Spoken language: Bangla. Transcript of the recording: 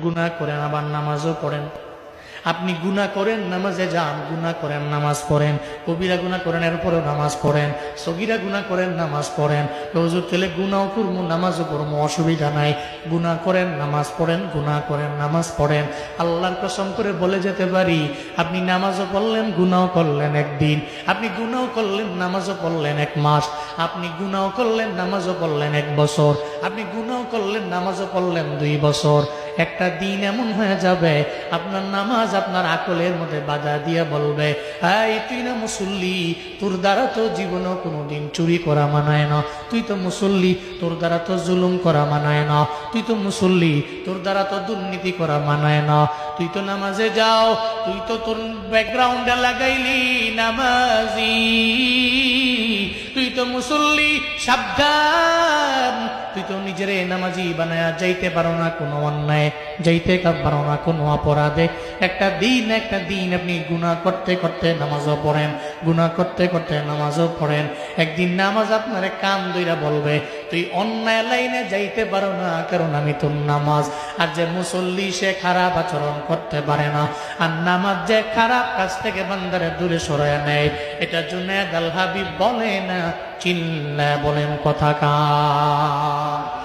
গুনাহ করেন আবার নামাজও পড়েন। আপনি গুনাহ করেন, নামাজে যান, গুনাহ করেন, নামাজ পড়েন, কবিরা গুনাহ করেন, এরপরেও নামাজ পড়েন, সগীরা গুনাহ করেন, নামাজ পড়েন। হুজুর তেলে গুনাহও করবো, নামাজও পড়বো, অসুবিধা নাই। গুনাহ করেন, নামাজ পড়েন, গুনাহ করেন, নামাজ পড়েন। আল্লাহর কসম করে বলে যেতে পারি, আপনি নামাজও পড়লেন, গুনাহও করলেন একদিন, আপনি গুনাহও করলেন, নামাজও পড়লেন 1 মাস, আপনি গুনাহও করলেন, নামাজও পড়লেন 1 বছর, আপনি গুনাহও করলেন, নামাজও পড়লেন 2 বছর। একটা দিন এমন হয়ে যাবে আপনার নামাজ আপনার আকলের মধ্যে বাধা দিয়ে বলবে, এই তুই না মুসল্লি, তোর দ্বারা তো জীবনেও কোনোদিন চুরি করা মানায় না, তুই তো মুসল্লি, তোর দ্বারা তো জুলুম করা মানায় না, তুই তো মুসল্লি, তোর দ্বারা তো দুর্নীতি করা মানায় না, তুই তো নামাজে যাও, তুই তো তোর ব্যাকগ্রাউন্ডে লাগাইলি নামাজি, তুই তো মুসল্লি, সাবধান, তুই তো নিজেরে নামাজি বানায়া যাইতে পারো না কোনো অন্যায়, যাইতে পারো না কোনো অপরাধে। একটা দিন আপনি গুনাহ করতে করতে নামাজও পড়েন, গুনাহ করতে করতে নামাজও পড়েন। একদিন নামাজ আপনারে কান ধইরা বলবে, তুই অন্যায় লাইনে যাইতে পারো না, কারণ আমি তোর নামাজ। আর যে মুসল্লি সে খারাপ আচরণ করতে পারে না, আর নামাজ যে খারাপ কাজ থেকে বান্দারে দূরে সরায় নেয়। এটার জন্য আল হাবিব বলে না, চিল্লা বলেন কথা কার।